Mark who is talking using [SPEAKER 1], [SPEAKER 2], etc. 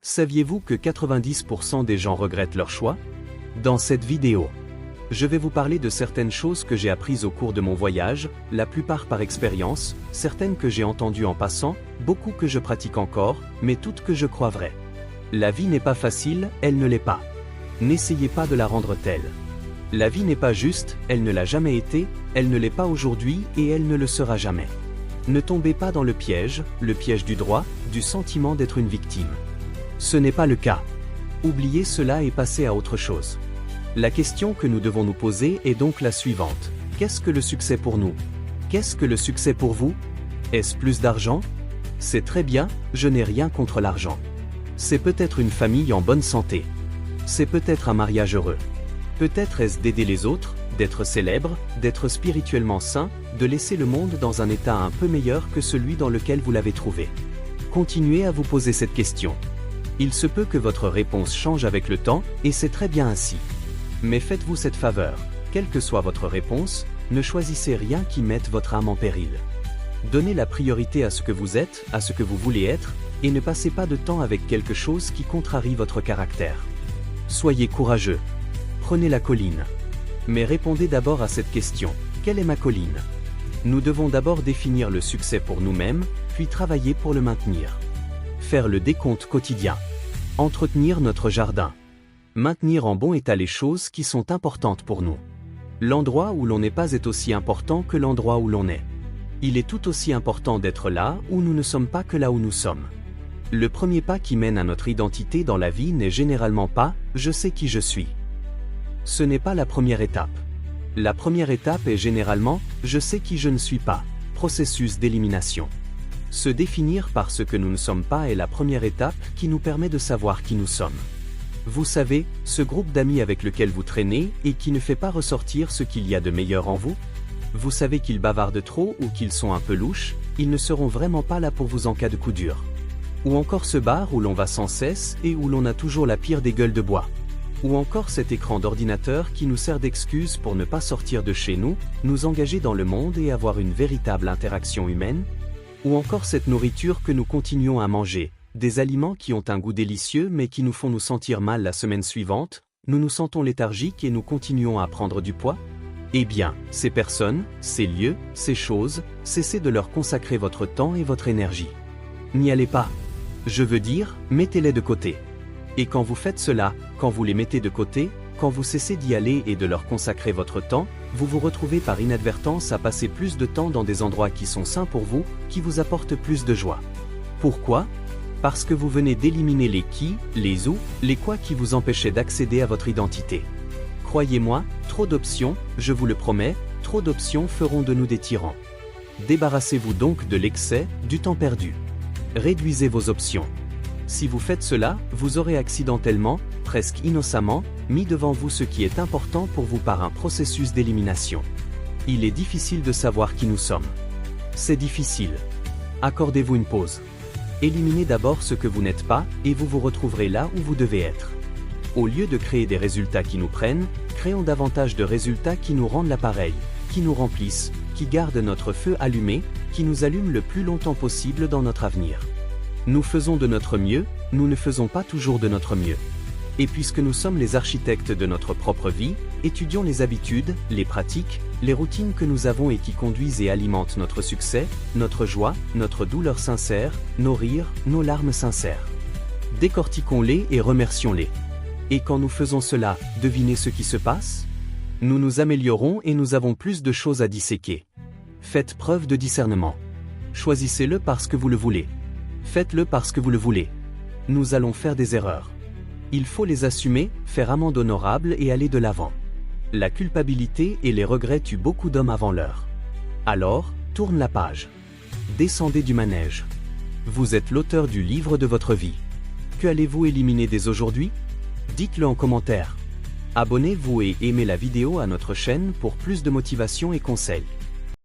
[SPEAKER 1] Saviez-vous que 90% des gens regrettent leur choix? Dans cette vidéo, je vais vous parler de certaines choses que j'ai apprises au cours de mon voyage, la plupart par expérience, certaines que j'ai entendues en passant, beaucoup que je pratique encore, mais toutes que je crois vraies. La vie n'est pas facile, elle ne l'est pas. N'essayez pas de la rendre telle. La vie n'est pas juste, elle ne l'a jamais été, elle ne l'est pas aujourd'hui et elle ne le sera jamais. Ne tombez pas dans le piège du droit, du sentiment d'être une victime. Ce n'est pas le cas. Oubliez cela et passez à autre chose. La question que nous devons nous poser est donc la suivante. Qu'est-ce que le succès pour nous? Qu'est-ce que le succès pour vous? Est-ce plus d'argent? C'est très bien, je n'ai rien contre l'argent. C'est peut-être une famille en bonne santé. C'est peut-être un mariage heureux. Peut-être est-ce d'aider les autres, d'être célèbre, d'être spirituellement sain, de laisser le monde dans un état un peu meilleur que celui dans lequel vous l'avez trouvé. Continuez à vous poser cette question. Il se peut que votre réponse change avec le temps, et c'est très bien ainsi. Mais faites-vous cette faveur, quelle que soit votre réponse, ne choisissez rien qui mette votre âme en péril. Donnez la priorité à ce que vous êtes, à ce que vous voulez être, et ne passez pas de temps avec quelque chose qui contrarie votre caractère. Soyez courageux. Prenez la colline. Mais répondez d'abord à cette question, quelle est ma colline? Nous devons d'abord définir le succès pour nous-mêmes, puis travailler pour le maintenir. Faire le décompte quotidien. Entretenir notre jardin. Maintenir en bon état les choses qui sont importantes pour nous. L'endroit où l'on n'est pas est aussi important que l'endroit où l'on est. Il est tout aussi important d'être là où nous ne sommes pas que là où nous sommes. Le premier pas qui mène à notre identité dans la vie n'est généralement pas « je sais qui je suis ». Ce n'est pas la première étape. La première étape est généralement « je sais qui je ne suis pas », processus d'élimination. Se définir par ce que nous ne sommes pas est la première étape qui nous permet de savoir qui nous sommes. Vous savez, ce groupe d'amis avec lequel vous traînez et qui ne fait pas ressortir ce qu'il y a de meilleur en vous? Vous savez qu'ils bavardent trop ou qu'ils sont un peu louches, ils ne seront vraiment pas là pour vous en cas de coup dur. Ou encore ce bar où l'on va sans cesse et où l'on a toujours la pire des gueules de bois. Ou encore cet écran d'ordinateur qui nous sert d'excuse pour ne pas sortir de chez nous, nous engager dans le monde et avoir une véritable interaction humaine? Ou encore cette nourriture que nous continuons à manger, des aliments qui ont un goût délicieux mais qui nous font nous sentir mal la semaine suivante, nous nous sentons léthargiques et nous continuons à prendre du poids? Eh bien, ces personnes, ces lieux, ces choses, cessez de leur consacrer votre temps et votre énergie. N'y allez pas. Je veux dire, mettez-les de côté. Et quand vous faites cela, quand vous les mettez de côté, quand vous cessez d'y aller et de leur consacrer votre temps, vous vous retrouvez par inadvertance à passer plus de temps dans des endroits qui sont sains pour vous, qui vous apportent plus de joie. Pourquoi? Parce que vous venez d'éliminer les qui, les où, les quoi qui vous empêchaient d'accéder à votre identité. Croyez-moi, trop d'options, je vous le promets, trop d'options feront de nous des tyrans. Débarrassez-vous donc de l'excès, du temps perdu. Réduisez vos options. Si vous faites cela, vous aurez accidentellement, presque innocemment, mis devant vous ce qui est important pour vous par un processus d'élimination. Il est difficile de savoir qui nous sommes. C'est difficile. Accordez-vous une pause. Éliminez d'abord ce que vous n'êtes pas, et vous vous retrouverez là où vous devez être. Au lieu de créer des résultats qui nous prennent, créons davantage de résultats qui nous rendent l'appareil, qui nous remplissent, qui gardent notre feu allumé, qui nous allument le plus longtemps possible dans notre avenir. Nous faisons de notre mieux, nous ne faisons pas toujours de notre mieux. Et puisque nous sommes les architectes de notre propre vie, étudions les habitudes, les pratiques, les routines que nous avons et qui conduisent et alimentent notre succès, notre joie, notre douleur sincère, nos rires, nos larmes sincères. Décortiquons-les et remercions-les. Et quand nous faisons cela, devinez ce qui se passe? Nous nous améliorons et nous avons plus de choses à disséquer. Faites preuve de discernement. Choisissez-le parce que vous le voulez. Faites-le parce que vous le voulez. Nous allons faire des erreurs. Il faut les assumer, faire amende honorable et aller de l'avant. La culpabilité et les regrets tuent beaucoup d'hommes avant l'heure. Alors, tourne la page. Descendez du manège. Vous êtes l'auteur du livre de votre vie. Que allez-vous éliminer dès aujourd'hui? Dites-le en commentaire. Abonnez-vous et aimez la vidéo à notre chaîne pour plus de motivation et conseils.